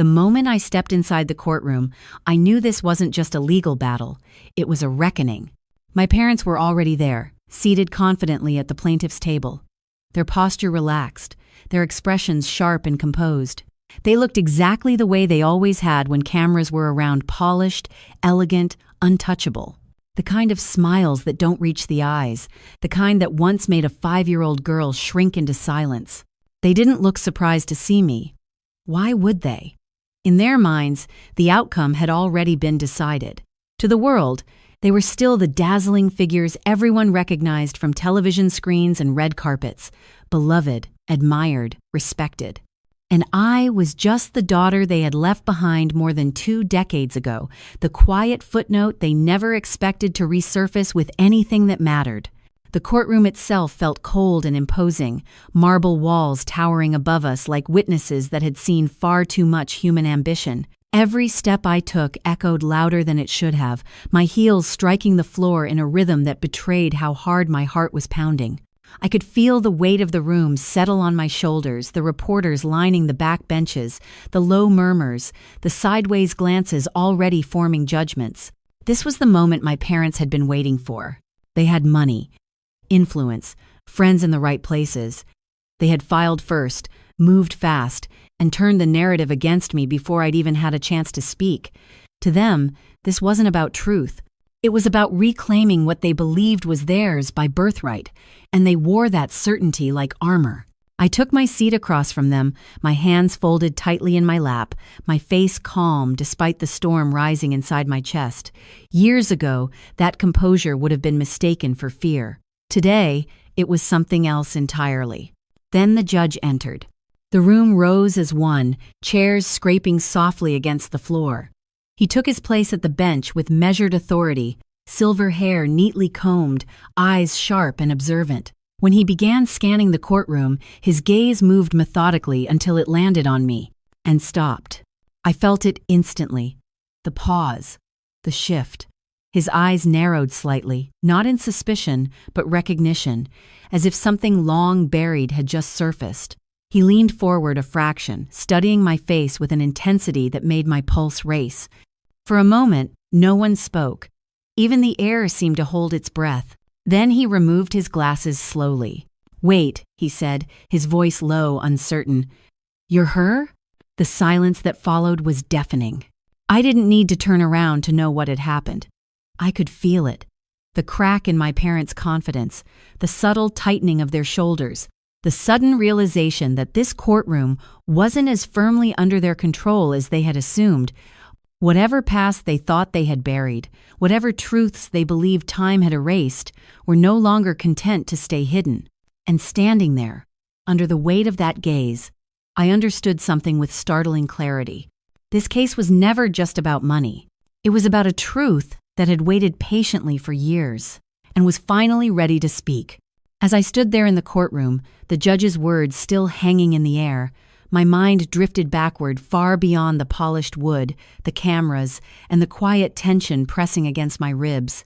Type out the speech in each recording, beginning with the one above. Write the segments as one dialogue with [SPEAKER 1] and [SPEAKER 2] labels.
[SPEAKER 1] The moment I stepped inside the courtroom, I knew this wasn't just a legal battle, it was a reckoning. My parents were already there, seated confidently at the plaintiff's table. Their posture relaxed, their expressions sharp and composed. They looked exactly the way they always had when cameras were around, polished, elegant, untouchable. The kind of smiles that don't reach the eyes, the kind that once made a 5-year-old girl shrink into silence. They didn't look surprised to see me. Why would they? In their minds, the outcome had already been decided. To the world, they were still the dazzling figures everyone recognized from television screens and red carpets, beloved, admired, respected. And I was just the daughter they had left behind more than 2 decades ago, the quiet footnote they never expected to resurface with anything that mattered. The courtroom itself felt cold and imposing, marble walls towering above us like witnesses that had seen far too much human ambition. Every step I took echoed louder than it should have, my heels striking the floor in a rhythm that betrayed how hard my heart was pounding. I could feel the weight of the room settle on my shoulders, the reporters lining the back benches, the low murmurs, the sideways glances already forming judgments. This was the moment my parents had been waiting for. They had money, influence, friends in the right places. They had filed first, moved fast, and turned the narrative against me before I'd even had a chance to speak. To them, this wasn't about truth. It was about reclaiming what they believed was theirs by birthright, and they wore that certainty like armor. I took my seat across from them, my hands folded tightly in my lap, my face calm despite the storm rising inside my chest. Years ago, that composure would have been mistaken for fear. Today, it was something else entirely. Then the judge entered. The room rose as one, chairs scraping softly against the floor. He took his place at the bench with measured authority, silver hair neatly combed, eyes sharp and observant. When he began scanning the courtroom, his gaze moved methodically until it landed on me, and stopped. I felt it instantly. The pause, the shift. His eyes narrowed slightly, not in suspicion, but recognition, as if something long buried had just surfaced. He leaned forward a fraction, studying my face with an intensity that made my pulse race. For a moment, no one spoke. Even the air seemed to hold its breath. Then he removed his glasses slowly. "Wait," he said, his voice low, uncertain. "You're her?" The silence that followed was deafening. I didn't need to turn around to know what had happened. I could feel it. The crack in my parents' confidence, the subtle tightening of their shoulders, the sudden realization that this courtroom wasn't as firmly under their control as they had assumed. Whatever past they thought they had buried, whatever truths they believed time had erased, were no longer content to stay hidden. And standing there, under the weight of that gaze, I understood something with startling clarity. This case was never just about money. It was about a truth that had waited patiently for years, and was finally ready to speak. As I stood there in the courtroom, the judge's words still hanging in the air, my mind drifted backward far beyond the polished wood, the cameras, and the quiet tension pressing against my ribs.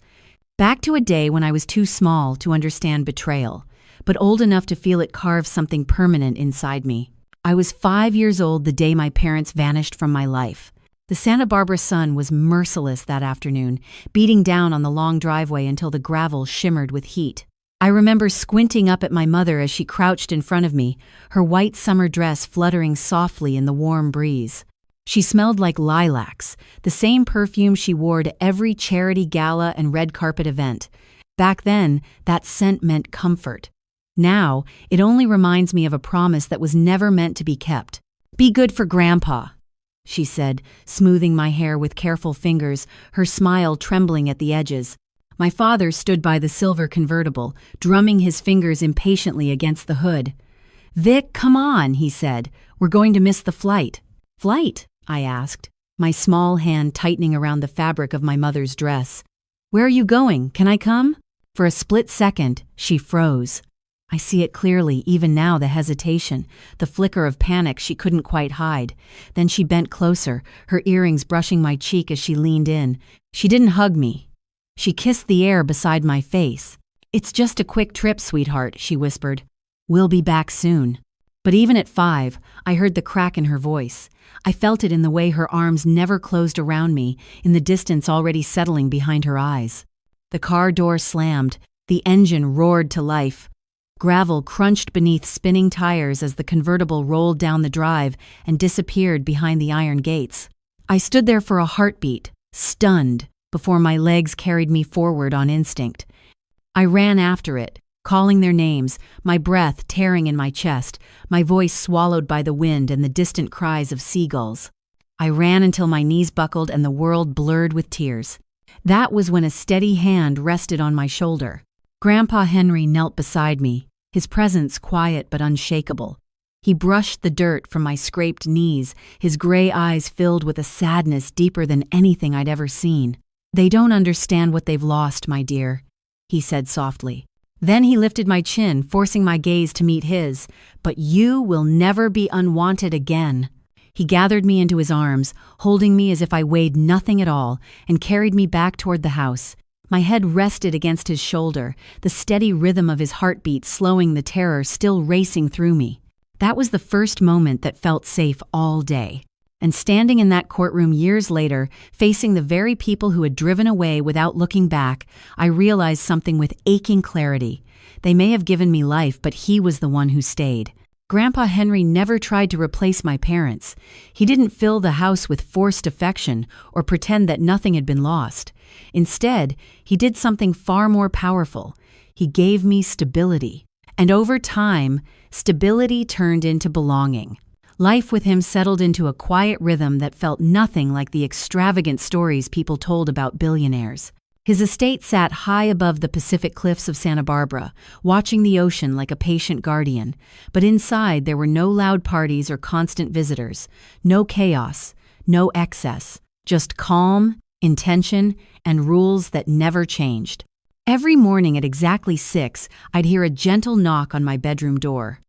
[SPEAKER 1] Back to a day when I was too small to understand betrayal, but old enough to feel it carve something permanent inside me. I was 5 years old the day my parents vanished from my life. The Santa Barbara sun was merciless that afternoon, beating down on the long driveway until the gravel shimmered with heat. I remember squinting up at my mother as she crouched in front of me, her white summer dress fluttering softly in the warm breeze. She smelled like lilacs, the same perfume she wore to every charity gala and red carpet event. Back then, that scent meant comfort. Now, it only reminds me of a promise that was never meant to be kept. "Be good for Grandpa," she said, smoothing my hair with careful fingers, her smile trembling at the edges. My father stood by the silver convertible, drumming his fingers impatiently against the hood. "Vic, come on," he said. "We're going to miss the flight." "Flight?" I asked, my small hand tightening around the fabric of my mother's dress. "Where are you going? Can I come?" For a split second, she froze. I see it clearly, even now, the hesitation, the flicker of panic she couldn't quite hide. Then she bent closer, her earrings brushing my cheek as she leaned in. She didn't hug me. She kissed the air beside my face. "It's just a quick trip, sweetheart," she whispered. "We'll be back soon." But even at 5, I heard the crack in her voice. I felt it in the way her arms never closed around me, in the distance already settling behind her eyes. The car door slammed. The engine roared to life. Gravel crunched beneath spinning tires as the convertible rolled down the drive and disappeared behind the iron gates. I stood there for a heartbeat, stunned, before my legs carried me forward on instinct. I ran after it, calling their names, my breath tearing in my chest, my voice swallowed by the wind and the distant cries of seagulls. I ran until my knees buckled and the world blurred with tears. That was when a steady hand rested on my shoulder. Grandpa Henry knelt beside me, his presence quiet but unshakable. He brushed the dirt from my scraped knees, his gray eyes filled with a sadness deeper than anything I'd ever seen. "They don't understand what they've lost, my dear," he said softly. Then he lifted my chin, forcing my gaze to meet his. "But you will never be unwanted again." He gathered me into his arms, holding me as if I weighed nothing at all, and carried me back toward the house. My head rested against his shoulder, the steady rhythm of his heartbeat slowing the terror still racing through me. That was the first moment that felt safe all day. And standing in that courtroom years later, facing the very people who had driven away without looking back, I realized something with aching clarity. They may have given me life, but he was the one who stayed. Grandpa Henry never tried to replace my parents. He didn't fill the house with forced affection or pretend that nothing had been lost. Instead, he did something far more powerful. He gave me stability. And over time, stability turned into belonging. Life with him settled into a quiet rhythm that felt nothing like the extravagant stories people told about billionaires. His estate sat high above the Pacific cliffs of Santa Barbara, watching the ocean like a patient guardian. But inside there were no loud parties or constant visitors, no chaos, no excess, just calm, intention, and rules that never changed. Every morning at exactly 6, I'd hear a gentle knock on my bedroom door.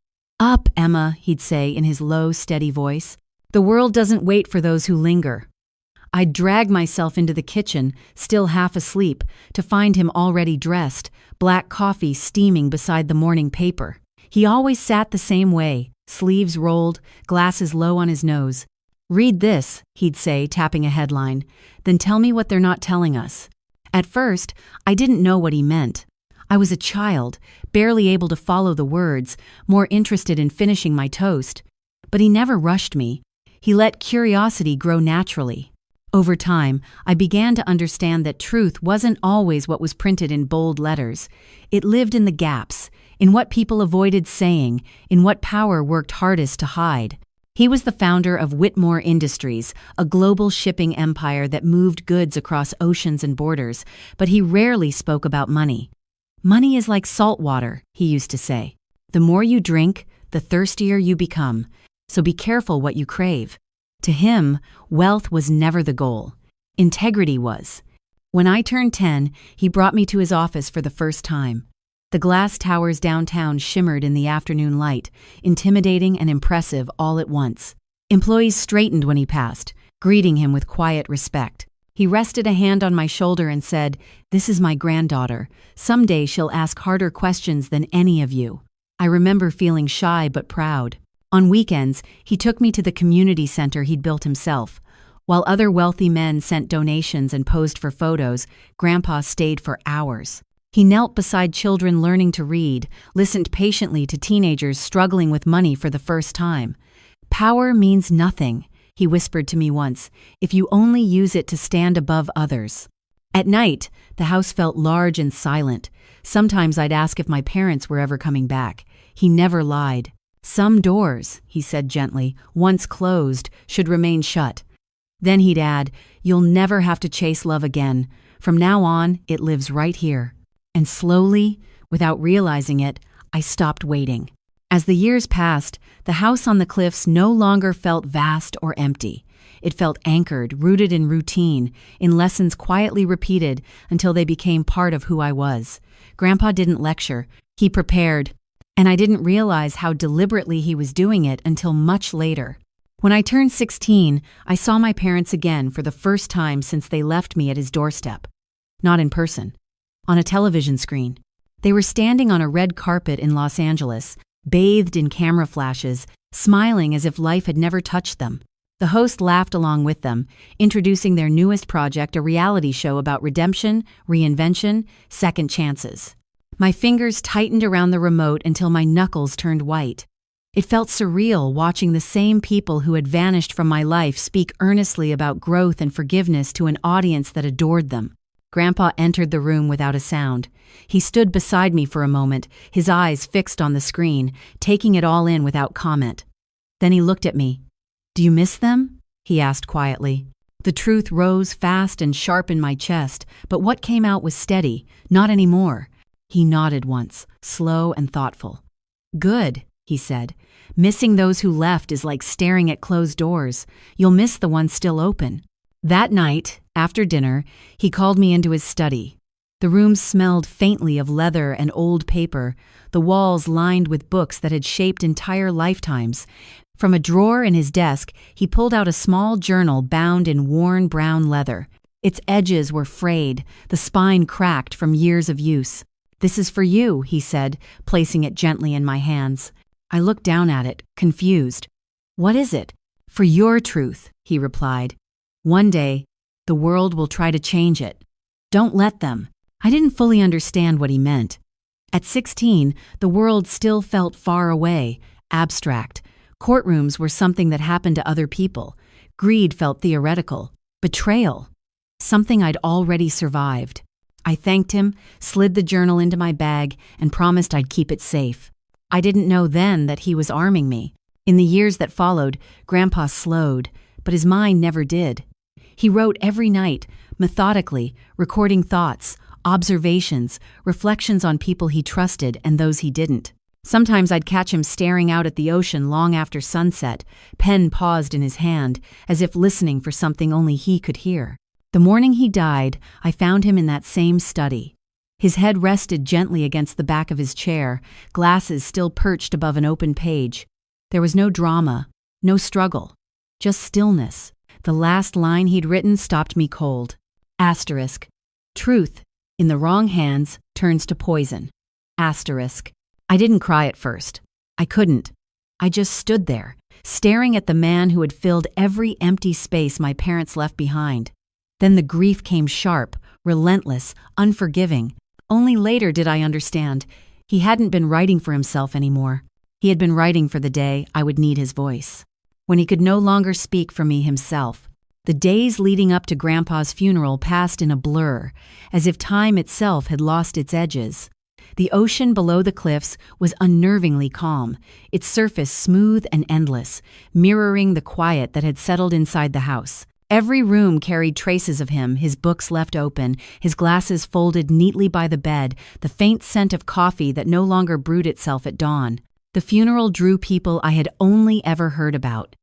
[SPEAKER 1] "Up, Emma," he'd say in his low, steady voice. "The world doesn't wait for those who linger." I'd drag myself into the kitchen, still half asleep, to find him already dressed, black coffee steaming beside the morning paper. He always sat the same way, sleeves rolled, glasses low on his nose. "Read this," he'd say, tapping a headline. "Then tell me what they're not telling us." At first, I didn't know what he meant. I was a child, barely able to follow the words, more interested in finishing my toast. But he never rushed me. He let curiosity grow naturally. Over time, I began to understand that truth wasn't always what was printed in bold letters. It lived in the gaps, in what people avoided saying, in what power worked hardest to hide. He was the founder of Whitmore Industries, a global shipping empire that moved goods across oceans and borders, but he rarely spoke about money. "Money is like salt water," he used to say. "The more you drink, the thirstier you become, so be careful what you crave." To him, wealth was never the goal. Integrity was. When I turned 10, he brought me to his office for the first time. The glass towers downtown shimmered in the afternoon light, intimidating and impressive all at once. Employees straightened when he passed, greeting him with quiet respect. He rested a hand on my shoulder and said, "This is my granddaughter. Someday she'll ask harder questions than any of you." I remember feeling shy but proud. On weekends, he took me to the community center he'd built himself. While other wealthy men sent donations and posed for photos, Grandpa stayed for hours. He knelt beside children learning to read, listened patiently to teenagers struggling with money for the first time. "Power means nothing," he whispered to me once, "if you only use it to stand above others." At night, the house felt large and silent. Sometimes I'd ask if my parents were ever coming back. He never lied. "Some doors," he said gently, "once closed, should remain shut." Then he'd add, "You'll never have to chase love again. From now on, it lives right here." And slowly, without realizing it, I stopped waiting. As the years passed, the house on the cliffs no longer felt vast or empty. It felt anchored, rooted in routine, in lessons quietly repeated until they became part of who I was. Grandpa didn't lecture, he prepared. And I didn't realize how deliberately he was doing it until much later. When I turned 16, I saw my parents again for the first time since they left me at his doorstep. Not in person. On a television screen. They were standing on a red carpet in Los Angeles, bathed in camera flashes, smiling as if life had never touched them. The host laughed along with them, introducing their newest project, a reality show about redemption, reinvention, second chances. My fingers tightened around the remote until my knuckles turned white. It felt surreal watching the same people who had vanished from my life speak earnestly about growth and forgiveness to an audience that adored them. Grandpa entered the room without a sound. He stood beside me for a moment, his eyes fixed on the screen, taking it all in without comment. Then he looked at me. "Do you miss them?" he asked quietly. The truth rose fast and sharp in my chest, but what came out was steady. "Not anymore." He nodded once, slow and thoughtful. "Good," he said. "Missing those who left is like staring at closed doors. You'll miss the ones still open." That night, after dinner, he called me into his study. The room smelled faintly of leather and old paper, the walls lined with books that had shaped entire lifetimes. From a drawer in his desk, he pulled out a small journal bound in worn brown leather. Its edges were frayed, the spine cracked from years of use. "This is for you," he said, placing it gently in my hands. I looked down at it, confused. "What is it?" "For your truth," he replied. "One day, the world will try to change it. Don't let them." I didn't fully understand what he meant. At 16, the world still felt far away, abstract. Courtrooms were something that happened to other people. Greed felt theoretical. Betrayal, something I'd already survived. I thanked him, slid the journal into my bag, and promised I'd keep it safe. I didn't know then that he was arming me. In the years that followed, Grandpa slowed, but his mind never did. He wrote every night, methodically, recording thoughts, observations, reflections on people he trusted and those he didn't. Sometimes I'd catch him staring out at the ocean long after sunset, pen paused in his hand, as if listening for something only he could hear. The morning he died, I found him in that same study. His head rested gently against the back of his chair, glasses still perched above an open page. There was no drama, no struggle, just stillness. The last line he'd written stopped me cold. Asterisk. "Truth, in the wrong hands, turns to poison." Asterisk. I didn't cry at first. I couldn't. I just stood there, staring at the man who had filled every empty space my parents left behind. Then the grief came sharp, relentless, unforgiving. Only later did I understand. He hadn't been writing for himself anymore. He had been writing for the day I would need his voice. When he could no longer speak for me himself. The days leading up to Grandpa's funeral passed in a blur, as if time itself had lost its edges. The ocean below the cliffs was unnervingly calm, its surface smooth and endless, mirroring the quiet that had settled inside the house. Every room carried traces of him, his books left open, his glasses folded neatly by the bed, the faint scent of coffee that no longer brewed itself at dawn. The funeral drew people I had only ever heard about.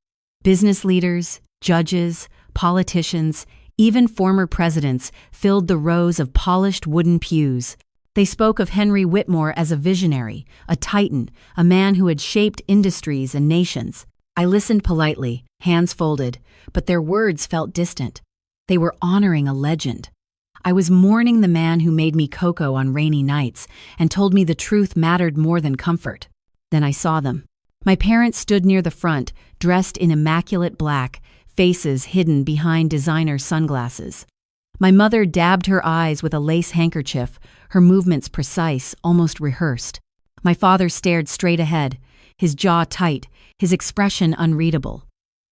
[SPEAKER 1] Business leaders, judges, politicians, even former presidents filled the rows of polished wooden pews. They spoke of Henry Whitmore as a visionary, a titan, a man who had shaped industries and nations. I listened politely, hands folded, but their words felt distant. They were honoring a legend. I was mourning the man who made me cocoa on rainy nights and told me the truth mattered more than comfort. Then I saw them. My parents stood near the front, dressed in immaculate black, faces hidden behind designer sunglasses. My mother dabbed her eyes with a lace handkerchief, her movements precise, almost rehearsed. My father stared straight ahead, his jaw tight, his expression unreadable.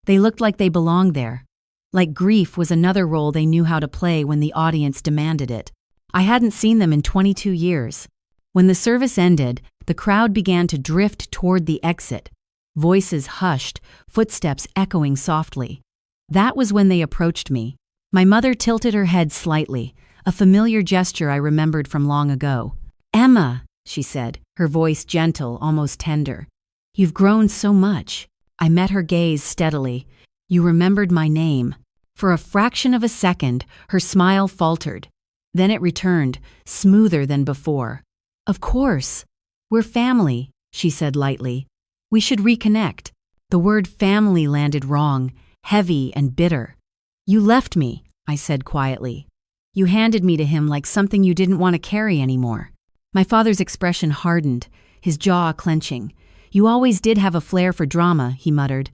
[SPEAKER 1] They looked like they belonged there. Like grief was another role they knew how to play when the audience demanded it. I hadn't seen them in 22 years. When the service ended, the crowd began to drift toward the exit. Voices hushed, footsteps echoing softly. That was when they approached me. My mother tilted her head slightly, a familiar gesture I remembered from long ago. "Emma," she said, her voice gentle, almost tender. "You've grown so much." I met her gaze steadily. "You remembered my name." For a fraction of a second, her smile faltered. Then it returned, smoother than before. "Of course. We're family," she said lightly. "We should reconnect." The word family landed wrong, heavy and bitter. "You left me," I said quietly. "You handed me to him like something you didn't want to carry anymore." My father's expression hardened, his jaw clenching. You always did have a flair for drama, he muttered.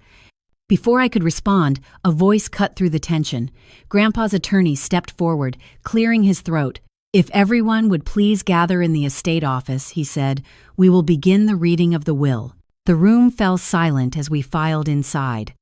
[SPEAKER 1] Before I could respond, a voice cut through the tension. Grandpa's attorney stepped forward, clearing his throat. If everyone would please gather in the estate office, he said, we will begin the reading of the will. The room fell silent as we filed inside.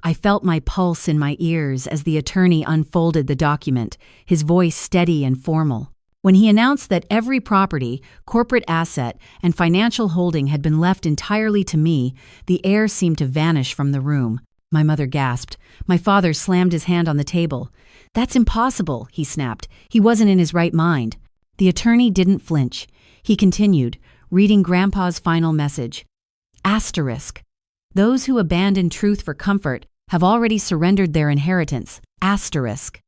[SPEAKER 1] I felt my pulse in my ears as the attorney unfolded the document, his voice steady and formal. When he announced that every property, corporate asset, and financial holding had been left entirely to me, the air seemed to vanish from the room. My mother gasped. My father slammed his hand on the table. That's impossible, he snapped. He wasn't in his right mind. The attorney didn't flinch. He continued, reading Grandpa's final message. Asterisk. Those who abandon truth for comfort have already surrendered their inheritance. Asterisk.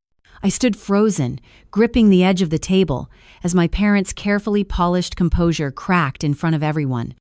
[SPEAKER 1] I stood frozen, gripping the edge of the table, as my parents' carefully polished composure cracked in front of everyone.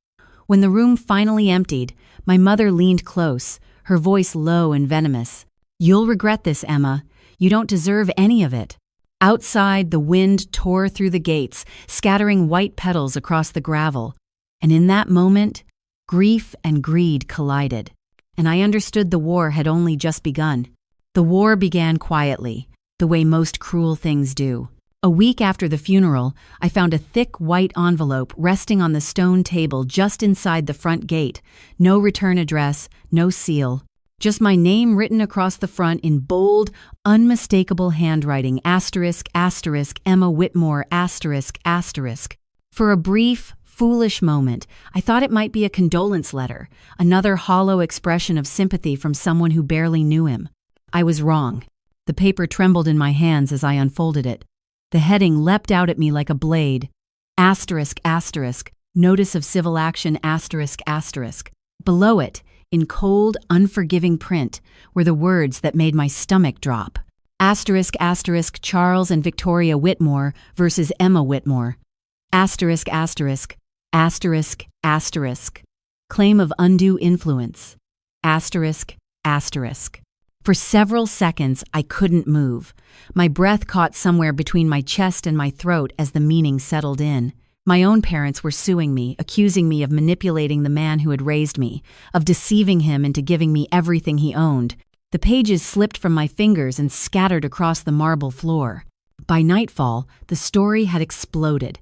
[SPEAKER 1] When the room finally emptied, my mother leaned close, her voice low and venomous. You'll regret this, Emma. You don't deserve any of it. Outside, the wind tore through the gates, scattering white petals across the gravel. And in that moment, grief and greed collided. And I understood the war had only just begun. The war began quietly, the way most cruel things do. A week after the funeral, I found a thick white envelope resting on the stone table just inside the front gate. No return address, no seal. Just my name written across the front in bold, unmistakable handwriting. Asterisk, asterisk, Emma Whitmore, asterisk, asterisk. For a brief, foolish moment, I thought it might be a condolence letter, another hollow expression of sympathy from someone who barely knew him. I was wrong. The paper trembled in my hands as I unfolded it. The heading leapt out at me like a blade. Asterisk, asterisk, notice of civil action, asterisk, asterisk. Below it, in cold, unforgiving print, were the words that made my stomach drop. Asterisk, asterisk, Charles and Victoria Whitmore versus Emma Whitmore. Asterisk, asterisk, asterisk, asterisk. Claim of undue influence. Asterisk, asterisk. For several seconds, I couldn't move. My breath caught somewhere between my chest and my throat as the meaning settled in. My own parents were suing me, accusing me of manipulating the man who had raised me, of deceiving him into giving me everything he owned. The pages slipped from my fingers and scattered across the marble floor. By nightfall, the story had exploded.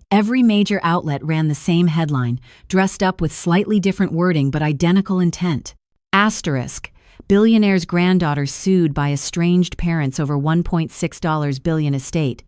[SPEAKER 1] Every major outlet ran the same headline, dressed up with slightly different wording but identical intent. Asterisk. Billionaire's granddaughter sued by estranged parents over $1.6 billion estate.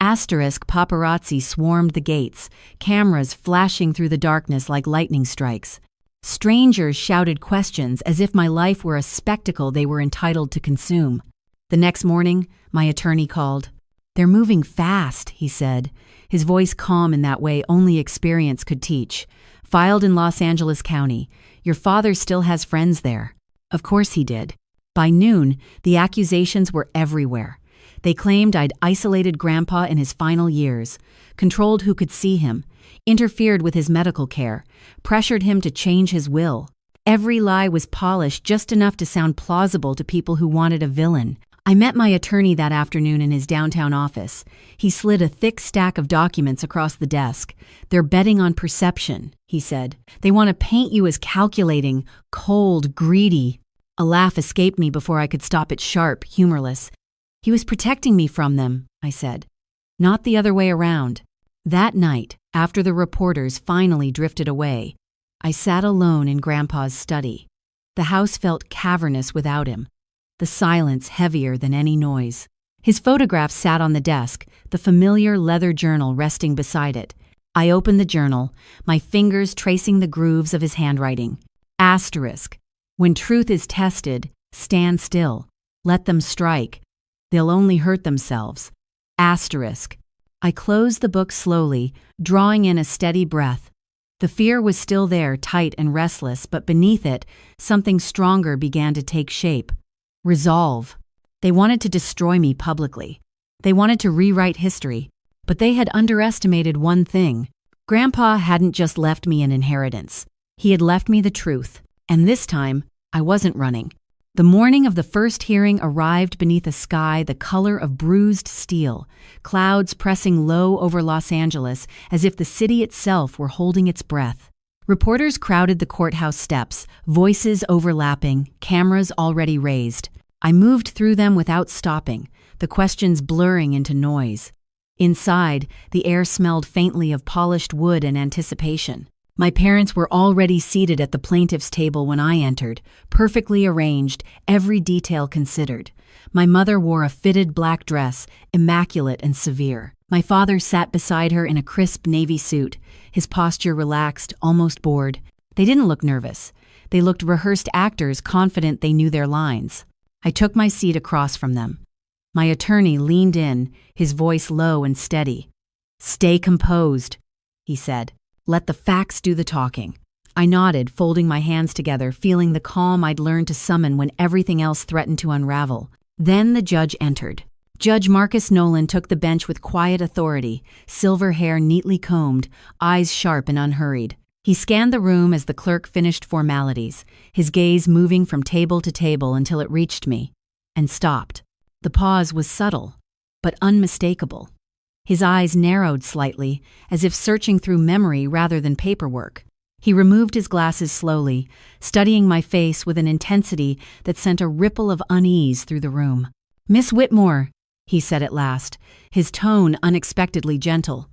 [SPEAKER 1] Asterisk, paparazzi swarmed the gates, cameras flashing through the darkness like lightning strikes. Strangers shouted questions as if my life were a spectacle they were entitled to consume. The next morning, my attorney called. They're moving fast, he said, his voice calm in that way only experience could teach. Filed in Los Angeles County. Your father still has friends there. Of course he did. By noon, the accusations were everywhere. They claimed I'd isolated Grandpa in his final years, controlled who could see him, interfered with his medical care, pressured him to change his will. Every lie was polished just enough to sound plausible to people who wanted a villain. I met my attorney that afternoon in his downtown office. He slid a thick stack of documents across the desk. They're betting on perception, he said. They want to paint you as calculating, cold, greedy. A laugh escaped me before I could stop it sharp, humorless. He was protecting me from them, I said. Not the other way around. That night, after the reporters finally drifted away, I sat alone in Grandpa's study. The house felt cavernous without him, the silence heavier than any noise. His photograph sat on the desk, the familiar leather journal resting beside it. I opened the journal, my fingers tracing the grooves of his handwriting. Asterisk. When truth is tested, stand still. Let them strike. They'll only hurt themselves. Asterisk. I closed the book slowly, drawing in a steady breath. The fear was still there, tight and restless, but beneath it, something stronger began to take shape. Resolve. They wanted to destroy me publicly. They wanted to rewrite history. But they had underestimated one thing. Grandpa hadn't just left me an inheritance. He had left me the truth. And this time, I wasn't running. The morning of the first hearing arrived beneath a sky the color of bruised steel, clouds pressing low over Los Angeles as if the city itself were holding its breath. Reporters crowded the courthouse steps, voices overlapping, cameras already raised. I moved through them without stopping, the questions blurring into noise. Inside, the air smelled faintly of polished wood and anticipation. My parents were already seated at the plaintiff's table when I entered, perfectly arranged, every detail considered. My mother wore a fitted black dress, immaculate and severe. My father sat beside her in a crisp navy suit, his posture relaxed, almost bored. They didn't look nervous. They looked rehearsed actors confident they knew their lines. I took my seat across from them. My attorney leaned in, his voice low and steady. "Stay composed," he said. "Let the facts do the talking." I nodded, folding my hands together, feeling the calm I'd learned to summon when everything else threatened to unravel. Then the judge entered. Judge Marcus Nolan took the bench with quiet authority, silver hair neatly combed, eyes sharp and unhurried. He scanned the room as the clerk finished formalities, his gaze moving from table to table until it reached me, and stopped. The pause was subtle, but unmistakable. His eyes narrowed slightly, as if searching through memory rather than paperwork. He removed his glasses slowly, studying my face with an intensity that sent a ripple of unease through the room. "Miss Whitmore," he said at last, his tone unexpectedly gentle.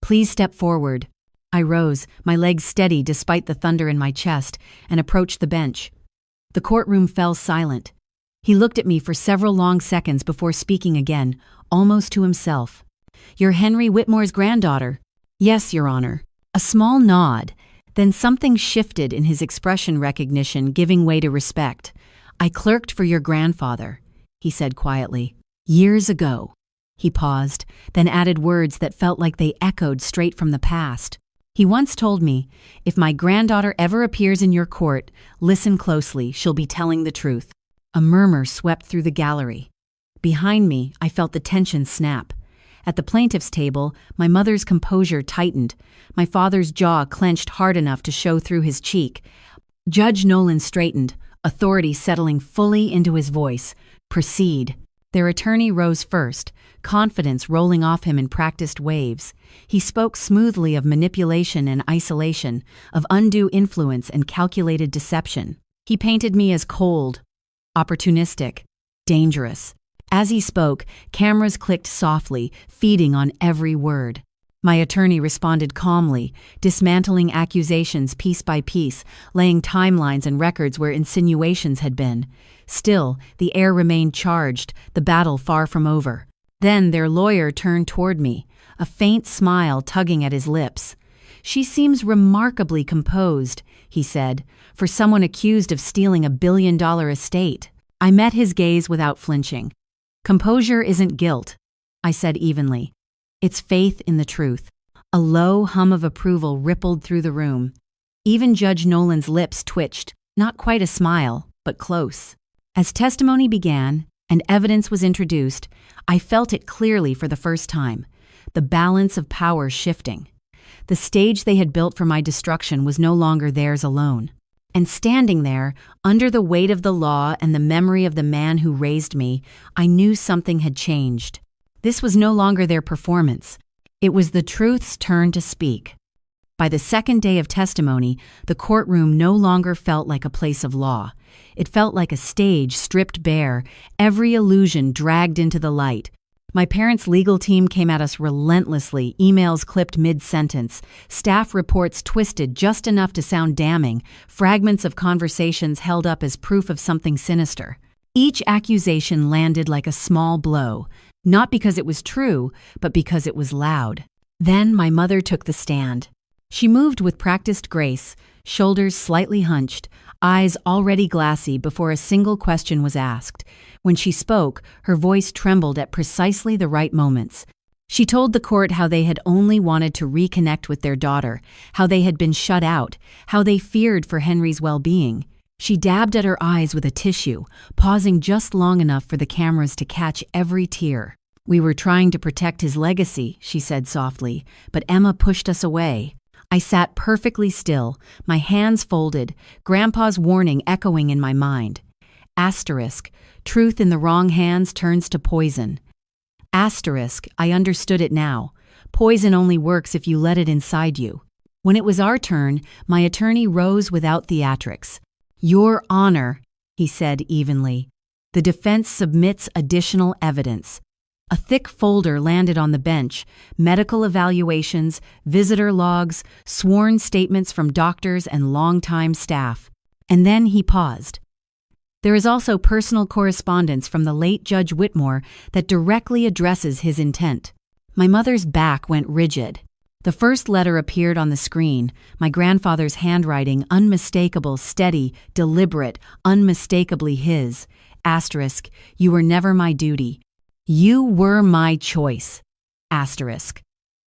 [SPEAKER 1] "Please step forward." I rose, my legs steady despite the thunder in my chest, and approached the bench. The courtroom fell silent. He looked at me for several long seconds before speaking again, almost to himself. "You're Henry Whitmore's granddaughter?" "Yes, Your Honor." A small nod, then something shifted in his expression recognition, giving way to respect. "I clerked for your grandfather," he said quietly. "Years ago." He paused, then added words that felt like they echoed straight from the past. "He once told me, if my granddaughter ever appears in your court, listen closely, she'll be telling the truth." A murmur swept through the gallery. Behind me, I felt the tension snap. At the plaintiff's table, my mother's composure tightened. My father's jaw clenched hard enough to show through his cheek. Judge Nolan straightened, authority settling fully into his voice. "Proceed." Their attorney rose first, confidence rolling off him in practiced waves. He spoke smoothly of manipulation and isolation, of undue influence and calculated deception. He painted me as cold, opportunistic, dangerous. As he spoke, cameras clicked softly, feeding on every word. My attorney responded calmly, dismantling accusations piece by piece, laying timelines and records where insinuations had been. Still, the air remained charged, the battle far from over. Then their lawyer turned toward me, a faint smile tugging at his lips. "She seems remarkably composed," he said, "for someone accused of stealing $1 billion estate." I met his gaze without flinching. "Composure isn't guilt," I said evenly. "It's faith in the truth." A low hum of approval rippled through the room. Even Judge Nolan's lips twitched, not quite a smile, but close. As testimony began and evidence was introduced, I felt it clearly for the first time, the balance of power shifting. The stage they had built for my destruction was no longer theirs alone. And standing there, under the weight of the law and the memory of the man who raised me, I knew something had changed. This was no longer their performance. It was the truth's turn to speak. By the second day of testimony, the courtroom no longer felt like a place of law. It felt like a stage stripped bare, every illusion dragged into the light. My parents' legal team came at us relentlessly, emails clipped mid-sentence, staff reports twisted just enough to sound damning, fragments of conversations held up as proof of something sinister. Each accusation landed like a small blow, not because it was true, but because it was loud. Then my mother took the stand. She moved with practiced grace, shoulders slightly hunched, eyes already glassy before a single question was asked. When she spoke, her voice trembled at precisely the right moments. She told the court how they had only wanted to reconnect with their daughter, how they had been shut out, how they feared for Henry's well-being. She dabbed at her eyes with a tissue, pausing just long enough for the cameras to catch every tear. "We were trying to protect his legacy," she said softly, "but Emma pushed us away." I sat perfectly still, my hands folded, Grandpa's warning echoing in my mind. Asterisk, truth in the wrong hands turns to poison. Asterisk, I understood it now. Poison only works if you let it inside you. When it was our turn, my attorney rose without theatrics. "Your Honor," he said evenly, "the defense submits additional evidence." A thick folder landed on the bench: medical evaluations, visitor logs, sworn statements from doctors and longtime staff. And then he paused. "There is also personal correspondence from the late Judge Whitmore that directly addresses his intent." My mother's back went rigid. The first letter appeared on the screen, my grandfather's handwriting, unmistakable, steady, deliberate, unmistakably his. Asterisk, "You were never my duty. You were my choice." Asterisk.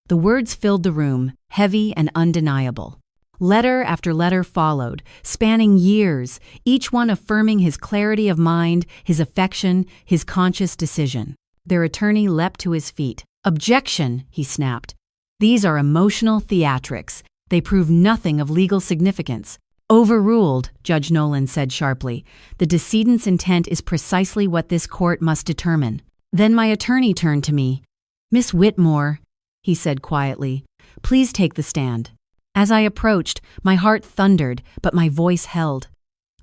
[SPEAKER 1] The words filled the room, heavy and undeniable. Letter after letter followed, spanning years, each one affirming his clarity of mind, his affection, his conscious decision. Their attorney leapt to his feet. "Objection," he snapped. "These are emotional theatrics. They prove nothing of legal significance." "Overruled," Judge Nolan said sharply. "The decedent's intent is precisely what this court must determine." Then my attorney turned to me. "Miss Whitmore," he said quietly, "please take the stand." As I approached, my heart thundered, but my voice held.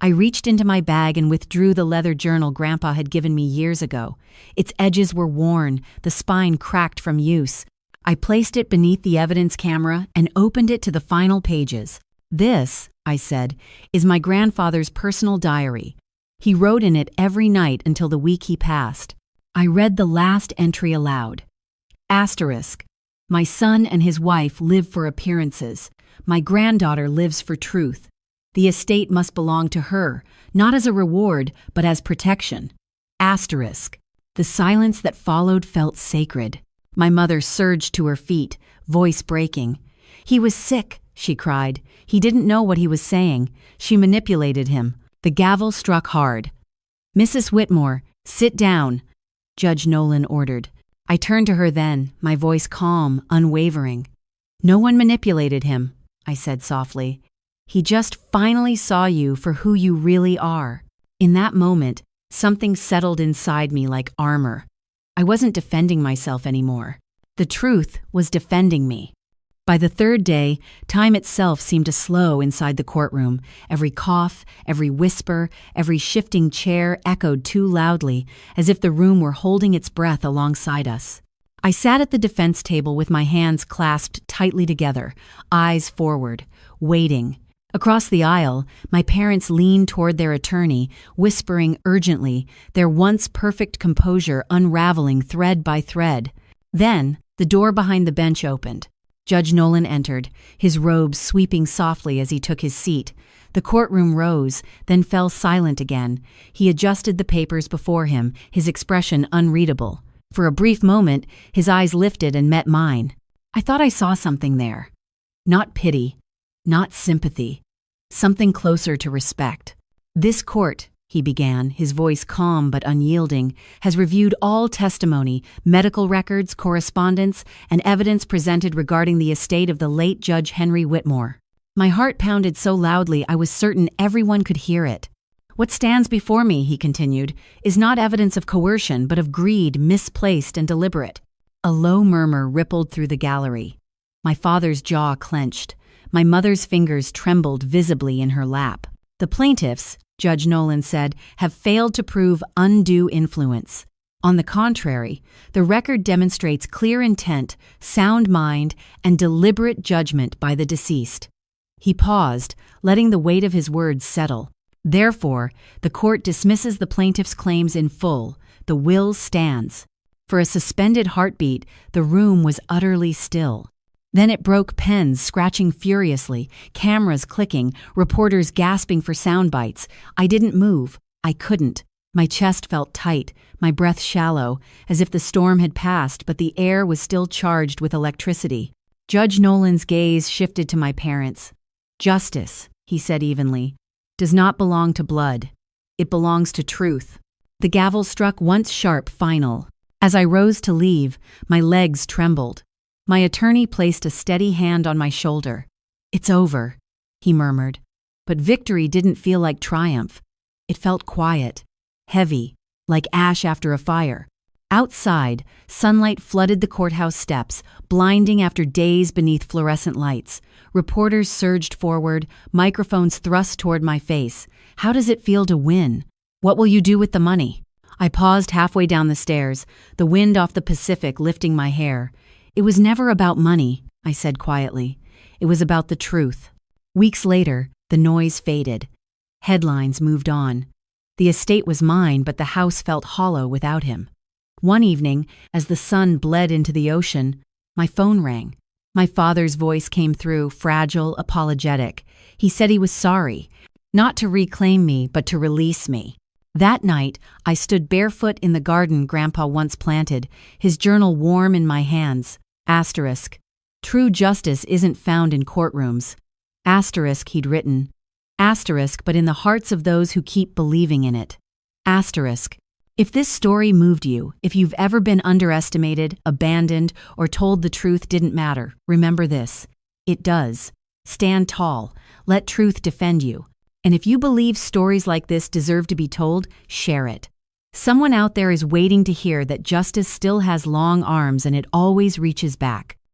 [SPEAKER 1] I reached into my bag and withdrew the leather journal Grandpa had given me years ago. Its edges were worn, the spine cracked from use. I placed it beneath the evidence camera and opened it to the final pages. "This," I said, "is my grandfather's personal diary. He wrote in it every night until the week he passed." I read the last entry aloud. Asterisk. "My son and his wife live for appearances. My granddaughter lives for truth. The estate must belong to her, not as a reward, but as protection." Asterisk. The silence that followed felt sacred. My mother surged to her feet, voice breaking. "He was sick," she cried. "He didn't know what he was saying. She manipulated him." The gavel struck hard. "Mrs. Whitmore, sit down," Judge Nolan ordered. I turned to her then, my voice calm, unwavering. "No one manipulated him," I said softly. "He just finally saw you for who you really are." In that moment, something settled inside me like armor. I wasn't defending myself anymore. The truth was defending me. By the third day, time itself seemed to slow inside the courtroom. Every cough, every whisper, every shifting chair echoed too loudly, as if the room were holding its breath alongside us. I sat at the defense table with my hands clasped tightly together, eyes forward, waiting. Across the aisle, my parents leaned toward their attorney, whispering urgently, their once perfect composure unraveling thread by thread. Then, the door behind the bench opened. Judge Nolan entered, his robes sweeping softly as he took his seat. The courtroom rose, then fell silent again. He adjusted the papers before him, his expression unreadable. For a brief moment, his eyes lifted and met mine. I thought I saw something there. Not pity, not sympathy, something closer to respect. "This court," he began, his voice calm but unyielding, "has reviewed all testimony, medical records, correspondence, and evidence presented regarding the estate of the late Judge Henry Whitmore." My heart pounded so loudly I was certain everyone could hear it. "What stands before me," he continued, "is not evidence of coercion, but of greed misplaced and deliberate." A low murmur rippled through the gallery. My father's jaw clenched. My mother's fingers trembled visibly in her lap. "The plaintiffs," Judge Nolan said, "have failed to prove undue influence. On the contrary, the record demonstrates clear intent, sound mind, and deliberate judgment by the deceased." He paused, letting the weight of his words settle. "Therefore, the court dismisses the plaintiff's claims in full. The will stands." For a suspended heartbeat, the room was utterly still. Then it broke, pens scratching furiously, cameras clicking, reporters gasping for sound bites. I didn't move. I couldn't. My chest felt tight, my breath shallow, as if the storm had passed, but the air was still charged with electricity. Judge Nolan's gaze shifted to my parents. "Justice," he said evenly, "does not belong to blood. It belongs to truth." The gavel struck once sharp, final. As I rose to leave, my legs trembled. My attorney placed a steady hand on my shoulder. "It's over," he murmured. But victory didn't feel like triumph. It felt quiet, heavy, like ash after a fire. Outside, sunlight flooded the courthouse steps, blinding after days beneath fluorescent lights. Reporters surged forward, microphones thrust toward my face. How does it feel to win? What will you do with the money? I paused halfway down the stairs, the wind off the Pacific lifting my hair. It was never about money, I said quietly. It was about the truth. Weeks later, the noise faded. Headlines moved on. The estate was mine, but the house felt hollow without him. One evening, as the sun bled into the ocean, my phone rang. My father's voice came through, fragile, apologetic. He said he was sorry, not to reclaim me, but to release me. That night, I stood barefoot in the garden Grandpa once planted, his journal warm in my hands. Asterisk. True justice isn't found in courtrooms. Asterisk, he'd written. Asterisk, but in the hearts of those who keep believing in it. Asterisk. If this story moved you, if you've ever been underestimated, abandoned, or told the truth didn't matter, remember this. It does. Stand tall. Let truth defend you. And if you believe stories like this deserve to be told, share it. Someone out there is waiting to hear that justice still has long arms and it always reaches back.